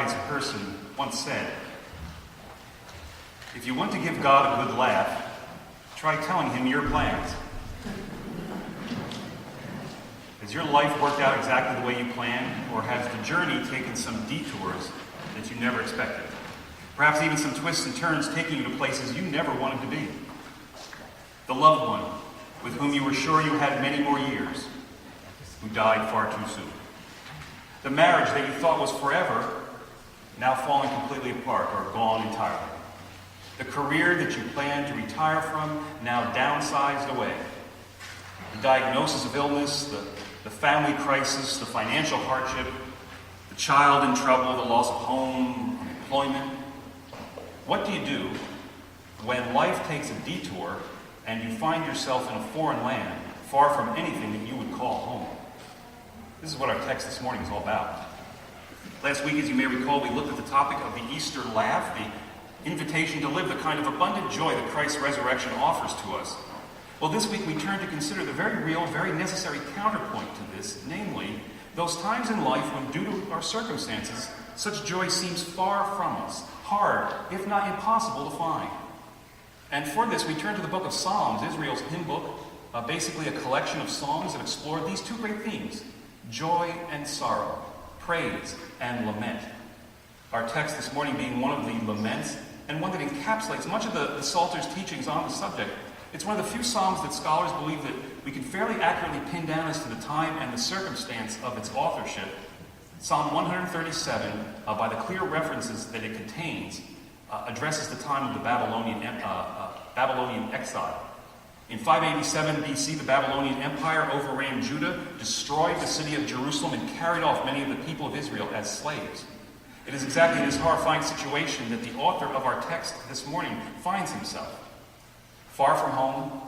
wise person once said, "If you want to give God a good laugh, try telling him your plans." Has your life worked out exactly the way you planned, or has the journey taken some detours that you never expected? Perhaps even some twists and turns taking you to places you never wanted to be. The loved one with whom you were sure you had many more years, who died far too soon. The marriage that you thought was forever, now falling completely apart or gone entirely. The career that you planned to retire from, now downsized away. The diagnosis of illness, the family crisis, the financial hardship, the child in trouble, the loss of home, employment. What do you do when life takes a detour and you find yourself in a foreign land, far from anything that you would call home? This is what our text this morning is all about. Last week, as you may recall, we looked at the topic of the Easter laugh, the invitation to live the kind of abundant joy that Christ's resurrection offers to us. Well, this week we turn to consider the very real, very necessary counterpoint to this, namely, those times in life when, due to our circumstances, such joy seems far from us, hard, if not impossible to find. And for this, we turn to the book of Psalms, Israel's hymn book, basically a collection of songs that explore these two great themes: joy and sorrow, praise and lament. Our text this morning being one of the laments, and one that encapsulates much of the Psalter's teachings on the subject. It's one of the few psalms that scholars believe that we can fairly accurately pin down as to the time and the circumstance of its authorship. Psalm 137, by the clear references that it contains, addresses the time of the Babylonian exile. In 587 BC, the Babylonian Empire overran Judah, destroyed the city of Jerusalem, and carried off many of the people of Israel as slaves. It is exactly in this horrifying situation that the author of our text this morning finds himself. Far from home,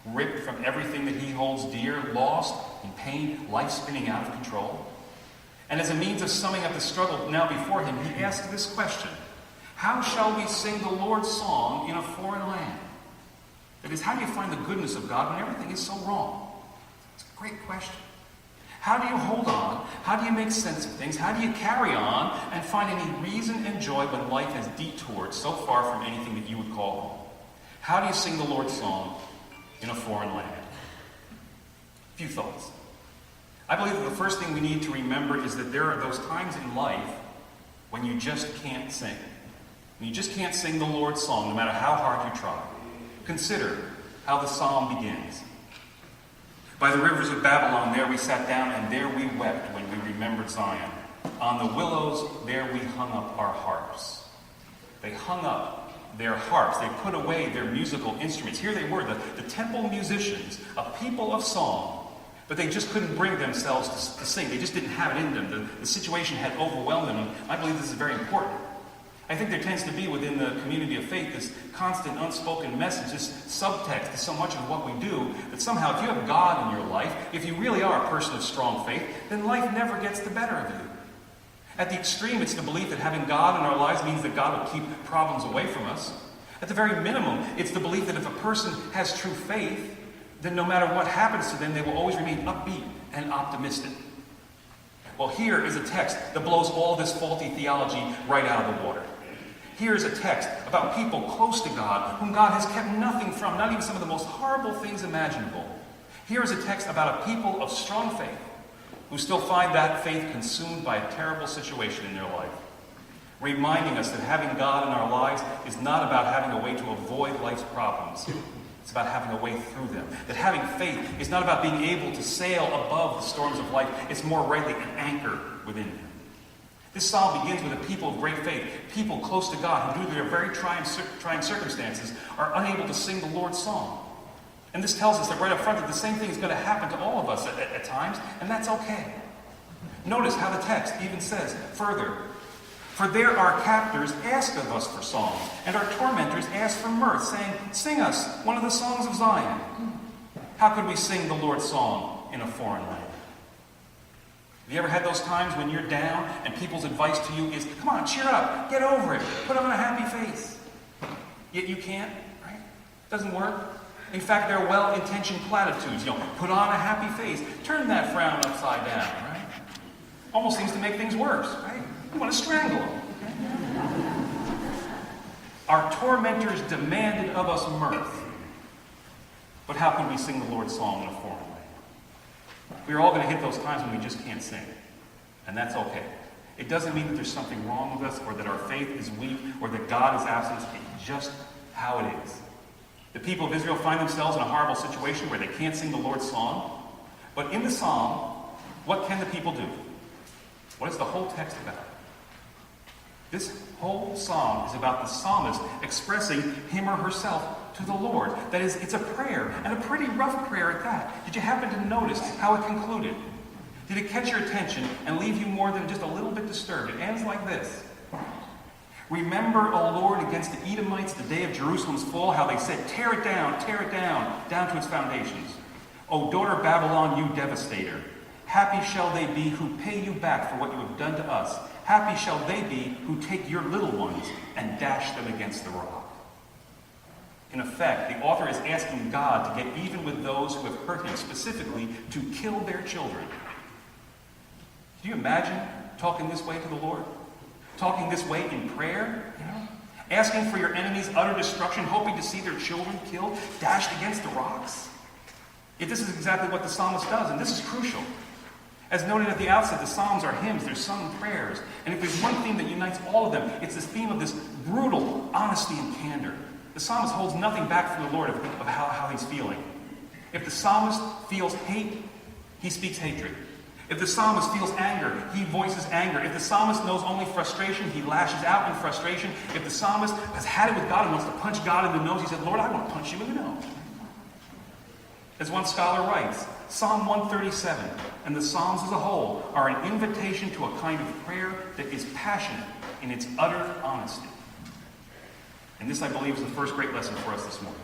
ripped from everything that he holds dear, lost in pain, life spinning out of control. And as a means of summing up the struggle now before him, he asks this question: how shall we sing the Lord's song in a foreign land? That is, how do you find the goodness of God when everything is so wrong? It's a great question. How do you hold on? How do you make sense of things? How do you carry on and find any reason and joy when life has detoured so far from anything that you would call home? How do you sing the Lord's song in a foreign land? A few thoughts. I believe that the first thing we need to remember is that there are those times in life when you just can't sing. When you just can't sing the Lord's song, no matter how hard you try. Consider how the psalm begins. By the rivers of Babylon, there we sat down, and there we wept when we remembered Zion. On the willows, there we hung up our harps. They hung up their harps. They put away their musical instruments. Here they were, the temple musicians, a people of song, but they just couldn't bring themselves to sing. They just didn't have it in them. The situation had overwhelmed them, and I believe this is very important. I think there tends to be within the community of faith this constant unspoken message, this subtext to so much of what we do, that somehow if you have God in your life, if you really are a person of strong faith, then life never gets the better of you. At the extreme, it's the belief that having God in our lives means that God will keep problems away from us. At the very minimum, it's the belief that if a person has true faith, then no matter what happens to them, they will always remain upbeat and optimistic. Well, here is a text that blows all this faulty theology right out of the water. Here is a text about people close to God, whom God has kept nothing from, not even some of the most horrible things imaginable. Here is a text about a people of strong faith, who still find that faith consumed by a terrible situation in their life, reminding us that having God in our lives is not about having a way to avoid life's problems. It's about having a way through them. That having faith is not about being able to sail above the storms of life. It's more rightly an anchor within them. This psalm begins with a people of great faith, people close to God who, due to their very trying circumstances, are unable to sing the Lord's song. And this tells us that right up front that the same thing is going to happen to all of us at times, and that's okay. Notice how the text even says further, "For there our captors ask of us for songs, and our tormentors ask for mirth, saying, 'Sing us one of the songs of Zion.'" How could we sing the Lord's song in a foreign land? Have you ever had those times when you're down and people's advice to you is, "Come on, cheer up, get over it, put on a happy face"? Yet you can't, right? Doesn't work. In fact, they're well-intentioned platitudes. Put on a happy face, turn that frown upside down, right? Almost seems to make things worse, right? You want to strangle them. Our tormentors demanded of us mirth. But how can we sing the Lord's song in a foreign way? We are all going to hit those times when we just can't sing. And that's okay. It doesn't mean that there's something wrong with us, or that our faith is weak, or that God is absent. It's just how it is. The people of Israel find themselves in a horrible situation where they can't sing the Lord's song. But in the psalm, what can the people do? What is the whole text about? This whole psalm is about the psalmist expressing him or herself to the Lord. That is, it's a prayer, and a pretty rough prayer at that. Did you happen to notice how it concluded? Did it catch your attention and leave you more than just a little bit disturbed? It ends like this. Remember, O Lord, against the Edomites the day of Jerusalem's fall, how they said, tear it down to its foundations. O daughter Babylon, you devastator. Happy shall they be who pay you back for what you have done to us. Happy shall they be who take your little ones and dash them against the rock. In effect, the author is asking God to get even with those who have hurt him, specifically to kill their children. Do you imagine talking this way to the Lord? Talking this way in prayer? Asking for your enemies' utter destruction, hoping to see their children killed, dashed against the rocks? Yet this is exactly what the psalmist does, and this is crucial. As noted at the outset, the Psalms are hymns, they're sung prayers. And if there's one theme that unites all of them, it's this theme of this brutal honesty and candor. The psalmist holds nothing back from the Lord of how he's feeling. If the psalmist feels hate, he speaks hatred. If the psalmist feels anger, he voices anger. If the psalmist knows only frustration, he lashes out in frustration. If the psalmist has had it with God and wants to punch God in the nose, he said, Lord, I want to punch you in the nose. As one scholar writes, Psalm 137 and the Psalms as a whole are an invitation to a kind of prayer that is passionate in its utter honesty. And this, I believe, is the first great lesson for us this morning.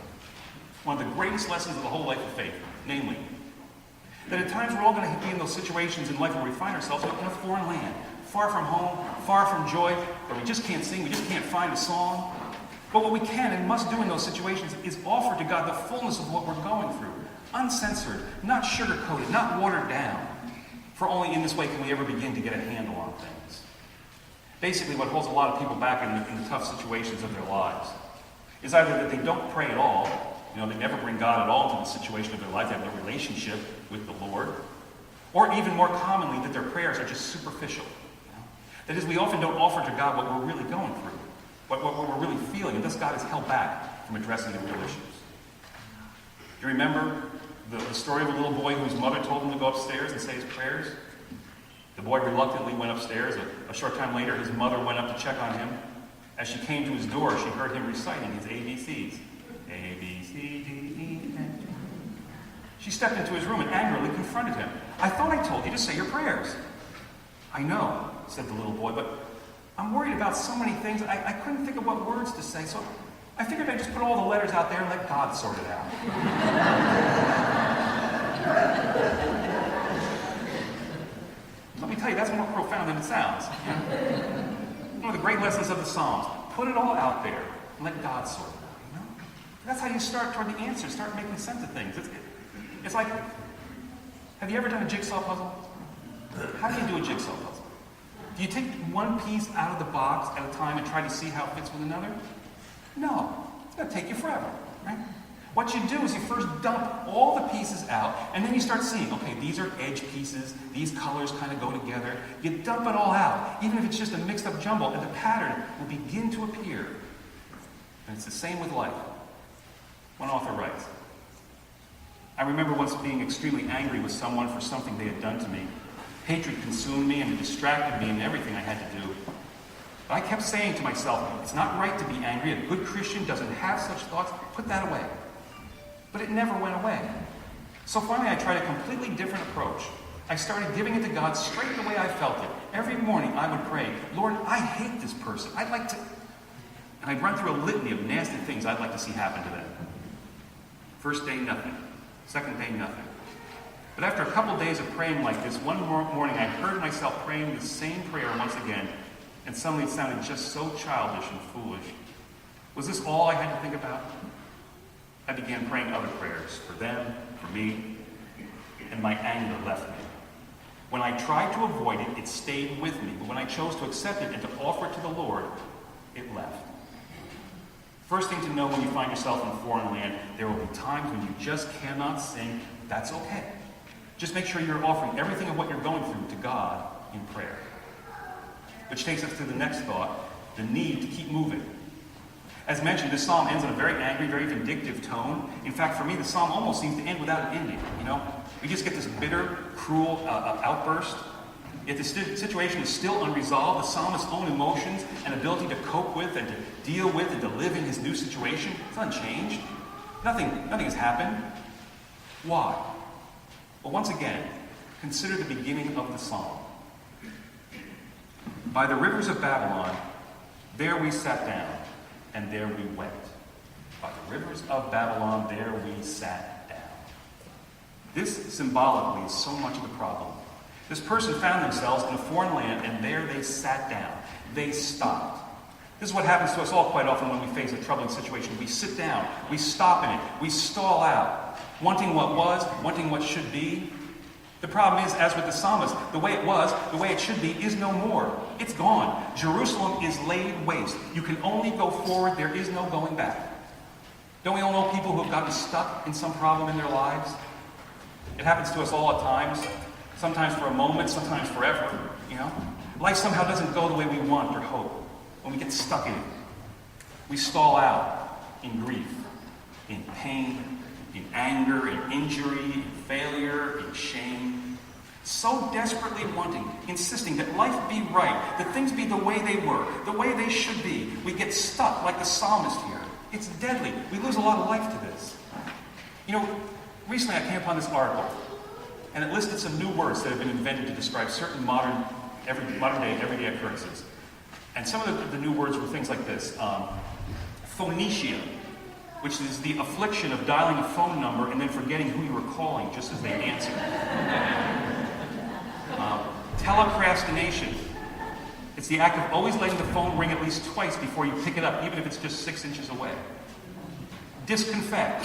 One of the greatest lessons of the whole life of faith, namely, that at times we're all going to be in those situations in life where we find ourselves in a foreign land, far from home, far from joy, where we just can't sing, we just can't find a song. But what we can and must do in those situations is offer to God the fullness of what we're going through, uncensored, not sugar-coated, not watered down. For only in this way can we ever begin to get a handle on things. Basically, what holds a lot of people back in the tough situations of their lives is either that they don't pray at all, they never bring God at all into the situation of their life, they have no relationship with the Lord, or even more commonly, that their prayers are just superficial. That is, we often don't offer to God what we're really going through, what we're really feeling, and thus God is held back from addressing the real issues. Do you remember the story of a little boy whose mother told him to go upstairs and say his prayers? The boy reluctantly went upstairs. A short time later, his mother went up to check on him. As she came to his door, she heard him reciting his ABCs. A, B, C, D, E, F. She stepped into his room and angrily confronted him. I thought I told you to say your prayers. I know, said the little boy, but I'm worried about so many things. I couldn't think of what words to say, so I figured I'd just put all the letters out there and let God sort it out. Let me tell you, that's more profound than it sounds. One of the great lessons of the Psalms. Put it all out there and let God sort it out. That's how you start toward the answer. Start making sense of things. It's like, have you ever done a jigsaw puzzle? How do you do a jigsaw puzzle? Do you take one piece out of the box at a time and try to see how it fits with another? No. It's going to take you forever, right? What you do is you first dump all the pieces out, and then you start seeing, okay, these are edge pieces, these colors kind of go together. You dump it all out, even if it's just a mixed up jumble, and the pattern will begin to appear. And it's the same with life. One author writes, I remember once being extremely angry with someone for something they had done to me. Hatred consumed me and it distracted me in everything I had to do. But I kept saying to myself, it's not right to be angry. A good Christian doesn't have such thoughts. Put that away. But it never went away. So finally I tried a completely different approach. I started giving it to God straight the way I felt it. Every morning I would pray, Lord, I hate this person. I'd like to... And I'd run through a litany of nasty things I'd like to see happen to them. First day, nothing. Second day, nothing. But after a couple days of praying like this, one morning I heard myself praying the same prayer once again, and suddenly it sounded just so childish and foolish. Was this all I had to think about? I began praying other prayers for them, for me, and my anger left me. When I tried to avoid it, it stayed with me. But when I chose to accept it and to offer it to the Lord, it left. First thing to know when you find yourself in a foreign land, there will be times when you just cannot sing. That's okay. Just make sure you're offering everything of what you're going through to God in prayer. Which takes us to the next thought, the need to keep moving. As mentioned, this psalm ends on a very angry, very vindictive tone. In fact, for me, the psalm almost seems to end without an ending. We just get this bitter, cruel outburst. Yet the situation is still unresolved. The psalmist's own emotions and ability to cope with and to deal with and to live in his new situation is unchanged. Nothing has happened. Why? Well, once again, consider the beginning of the psalm. By the rivers of Babylon, there we sat down, and there we wept. By the rivers of Babylon, there we sat down. This symbolically is so much of the problem. This person found themselves in a foreign land, and there they sat down. They stopped. This is what happens to us all quite often when we face a troubling situation. We sit down, we stop in it, we stall out, wanting what was, wanting what should be. The problem is, as with the psalmist, the way it was, the way it should be, is no more. It's gone. Jerusalem is laid waste. You can only go forward. There is no going back. Don't we all know people who have gotten stuck in some problem in their lives? It happens to us all at times. Sometimes for a moment, sometimes forever. Life somehow doesn't go the way we want or hope. When we get stuck in it, we stall out in grief, in pain, in anger, in injury, in failure, in shame. So desperately wanting, insisting that life be right, that things be the way they were, the way they should be. We get stuck like the psalmist here. It's deadly. We lose a lot of life to this. Recently I came upon this article, and it listed some new words that have been invented to describe certain modern day, everyday occurrences. And some of the new words were things like this. Phonecia, which is the affliction of dialing a phone number and then forgetting who you were calling just as they answered. Telecrastination. It's the act of always letting the phone ring at least twice before you pick it up, even if it's just 6 inches away. Disconfect.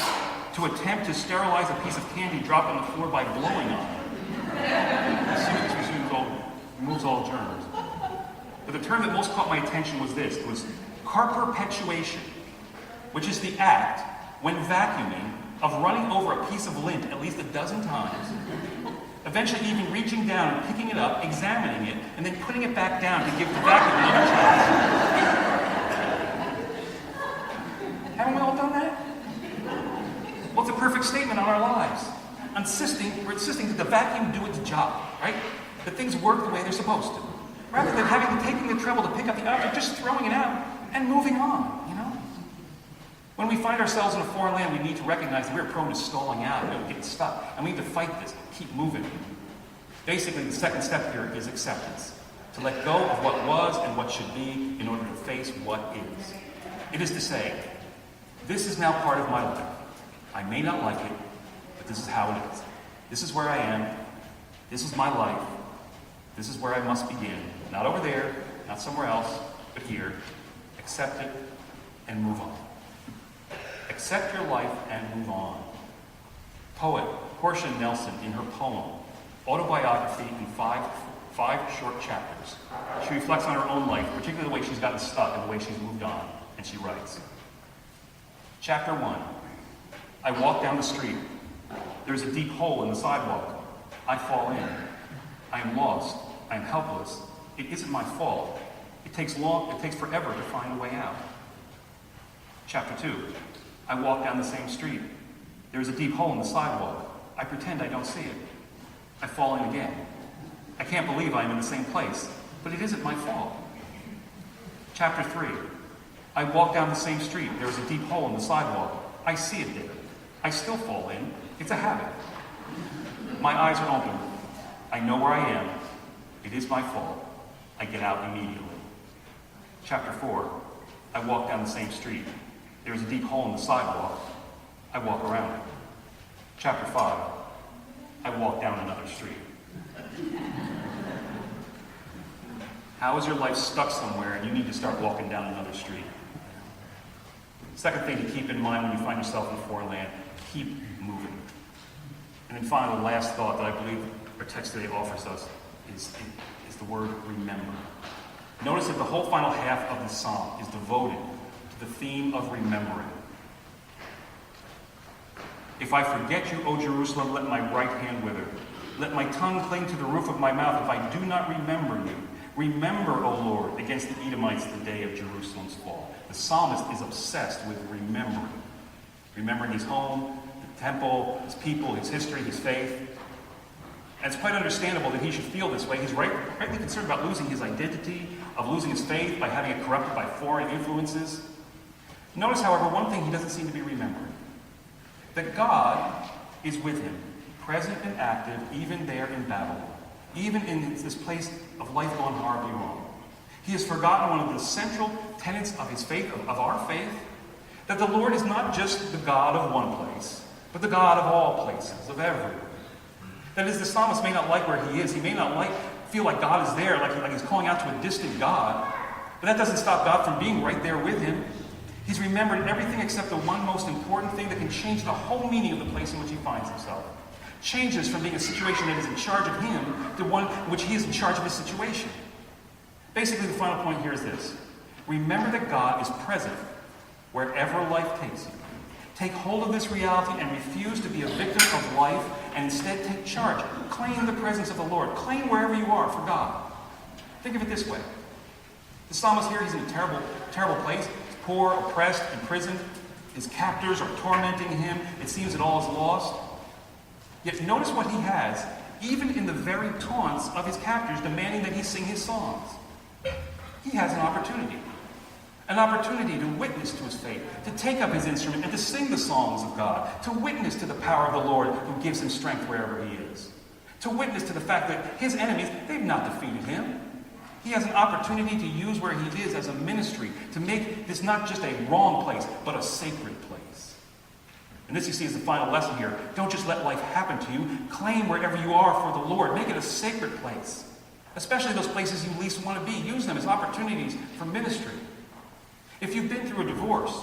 To attempt to sterilize a piece of candy dropped on the floor by blowing on it. Removes all germs. But the term that most caught my attention was this. It was carperpetuation, which is the act, when vacuuming, of running over a piece of lint at least a dozen times, eventually even reaching down and picking it up, examining it, and then putting it back down to give the vacuum another chance. Haven't we all done that? Well, it's a perfect statement on our lives. We're insisting that the vacuum do its job, right? That things work the way they're supposed to. Rather than taking the trouble to pick up the object, just throwing it out and moving on, When we find ourselves in a foreign land, we need to recognize that we're prone to stalling out and getting stuck. And we need to fight this, keep moving. Basically, the second step here is acceptance. To let go of what was and what should be in order to face what is. It is to say, this is now part of my life. I may not like it, but this is how it is. This is where I am. This is my life. This is where I must begin. Not over there, not somewhere else, but here. Accept it and move on. Accept your life and move on. Poet Portia Nelson, in her poem, Autobiography in five short chapters, she reflects on her own life, particularly the way she's gotten stuck and the way she's moved on, and she writes, Chapter 1. I walk down the street. There's a deep hole in the sidewalk. I fall in. I am lost. I am helpless. It isn't my fault. It takes forever to find a way out. Chapter 2. I walk down the same street. There is a deep hole in the sidewalk. I pretend I don't see it. I fall in again. I can't believe I am in the same place, but it isn't my fault. Chapter 3. I walk down the same street. There is a deep hole in the sidewalk. I see it there. I still fall in. It's a habit. My eyes are open. I know where I am. It is my fault. I get out immediately. Chapter 4. I walk down the same street. There is a deep hole in the sidewalk. I walk around it. Chapter 5. I walk down another street. How is your life stuck somewhere and you need to start walking down another street? Second thing to keep in mind when you find yourself in a foreign land, keep moving. And then finally, the last thought that I believe our text today offers us is the word remember. Notice that the whole final half of the psalm is devoted to the theme of remembering. If I forget you, O Jerusalem, let my right hand wither. Let my tongue cling to the roof of my mouth if I do not remember you. Remember, O Lord, against the Edomites the day of Jerusalem's fall. The psalmist is obsessed with remembering. Remembering his home, the temple, his people, his history, his faith. And it's quite understandable that he should feel this way. He's rightly concerned about losing his identity, of losing his faith by having it corrupted by foreign influences. Notice, however, one thing he doesn't seem to be remembering. That God is with him, present and active, even there in Babylon. Even in this place of life gone horribly wrong. He has forgotten one of the central tenets of his faith, of our faith, that the Lord is not just the God of one place, but the God of all places, of everywhere. That is, the psalmist may not like where he is. He may not feel like God is there, like he's calling out to a distant God. But that doesn't stop God from being right there with him. He's remembered everything except the one most important thing that can change the whole meaning of the place in which he finds himself. Changes from being a situation that is in charge of him to one in which he is in charge of his situation. Basically, the final point here is this. Remember that God is present wherever life takes you. Take hold of this reality and refuse to be a victim of life and instead take charge. Claim the presence of the Lord. Claim wherever you are for God. Think of it this way. The psalmist here, he's in a terrible, terrible place. He's poor, oppressed, imprisoned. His captors are tormenting him. It seems that all is lost. Yet notice what he has, even in the very taunts of his captors demanding that he sing his songs. He has an opportunity to witness to his faith, to take up his instrument and to sing the songs of God, to witness to the power of the Lord who gives him strength wherever he is, to witness to the fact that his enemies, they've not defeated him. He has an opportunity to use where he is as a ministry, to make this not just a wrong place, but a sacred place. And this, you see, is the final lesson here. Don't just let life happen to you. Claim wherever you are for the Lord. Make it a sacred place. Especially those places you least want to be. Use them as opportunities for ministry. If you've been through a divorce,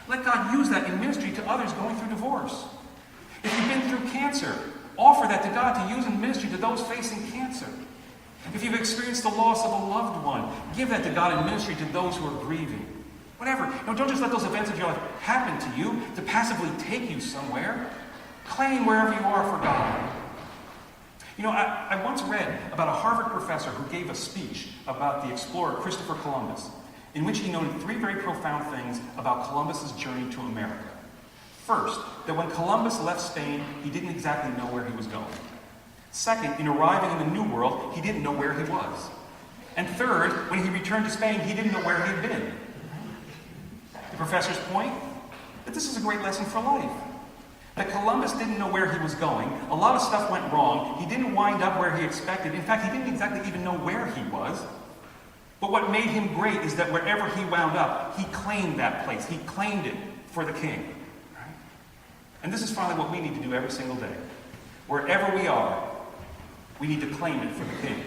let God use that in ministry to others going through divorce. If you've been through cancer, offer that to God to use in ministry to those facing cancer. If you've experienced the loss of a loved one, give that to God in ministry to those who are grieving. Whatever. No, don't just let those events of your life happen to you to passively take you somewhere. Claim wherever you are for God. You know, I once read about a Harvard professor who gave a speech about the explorer Christopher Columbus, in which he noted three very profound things about Columbus's journey to America. First, that when Columbus left Spain, he didn't exactly know where he was going. Second, in arriving in the New World, he didn't know where he was. And third, when he returned to Spain, he didn't know where he had been. The professor's point? That this is a great lesson for life. That Columbus didn't know where he was going. A lot of stuff went wrong. He didn't wind up where he expected. In fact, he didn't exactly even know where he was. But what made him great is that wherever he wound up, he claimed that place. He claimed it for the king. Right? And this is finally what we need to do every single day. Wherever we are, we need to claim it for the king.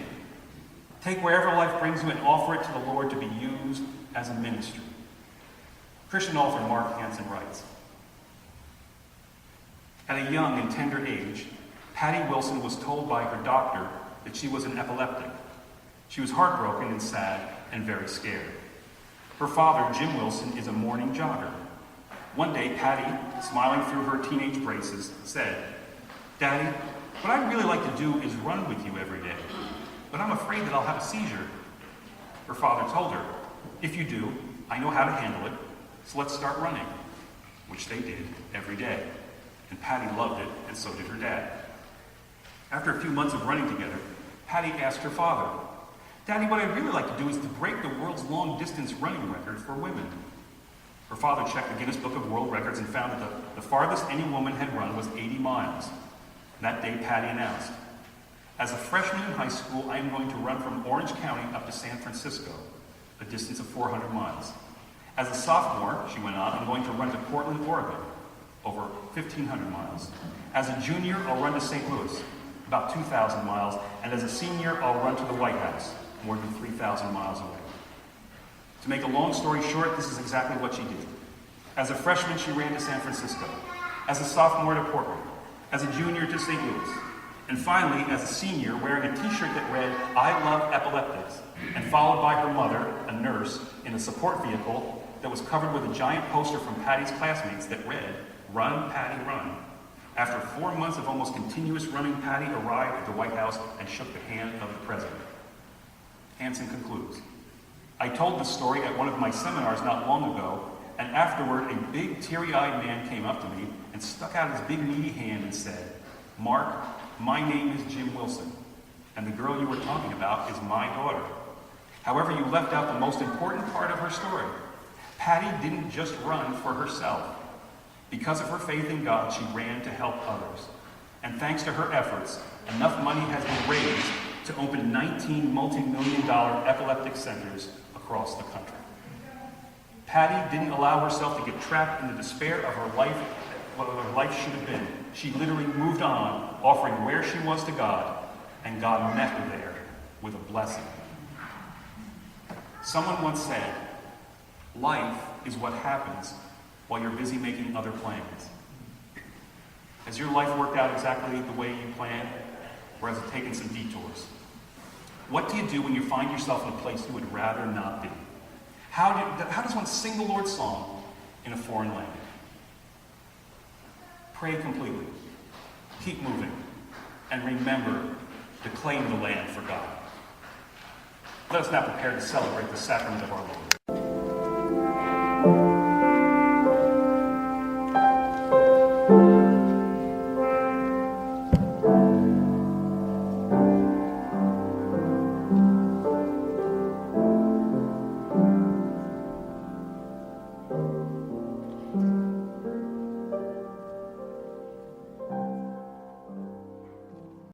Take wherever life brings you and offer it to the Lord to be used as a ministry. Christian author Mark Hansen writes, at a young and tender age, Patty Wilson was told by her doctor that she was an epileptic. She was heartbroken and sad and very scared. Her father, Jim Wilson, is a morning jogger. One day, Patty, smiling through her teenage braces, said, "Daddy, what I'd really like to do is run with you every day, but I'm afraid that I'll have a seizure." Her father told her, "If you do, I know how to handle it, so let's start running," which they did every day. And Patty loved it, and so did her dad. After a few months of running together, Patty asked her father, "Daddy, what I'd really like to do is to break the world's long-distance running record for women." Her father checked the Guinness Book of World Records and found that the farthest any woman had run was 80 miles. That day, Patty announced, "As a freshman in high school, I am going to run from Orange County up to San Francisco, a distance of 400 miles. As a sophomore," she went on, "I'm going to run to Portland, Oregon, over 1,500 miles. As a junior, I'll run to St. Louis, about 2,000 miles. And as a senior, I'll run to the White House, more than 3,000 miles away." To make a long story short, this is exactly what she did. As a freshman, she ran to San Francisco. As a sophomore, to Portland. As a junior, to St. Louis. And finally, as a senior, wearing a t-shirt that read, "I love epileptics," and followed by her mother, a nurse, in a support vehicle, that was covered with a giant poster from Patty's classmates that read, "Run, Patty, run." After 4 months of almost continuous running, Patty arrived at the White House and shook the hand of the president. Hansen concludes, "I told this story at one of my seminars not long ago, and afterward a big teary-eyed man came up to me and stuck out his big meaty hand and said, 'Mark, my name is Jim Wilson, and the girl you were talking about is my daughter.' However, you left out the most important part of her story. Patty didn't just run for herself. Because of her faith in God, she ran to help others. And thanks to her efforts, enough money has been raised to open 19 multi-million-dollar epileptic centers across the country." Patty didn't allow herself to get trapped in the despair of her life, what her life should have been. She literally moved on, offering where she was to God, and God met her there with a blessing. Someone once said, "Life is what happens while you're busy making other plans." Has your life worked out exactly the way you planned, or has it taken some detours? What do you do when you find yourself in a place you would rather not be? How does one sing the Lord's song in a foreign land? Pray completely. Keep moving. And remember to claim the land for God. Let us now prepare to celebrate the sacrament of our Lord.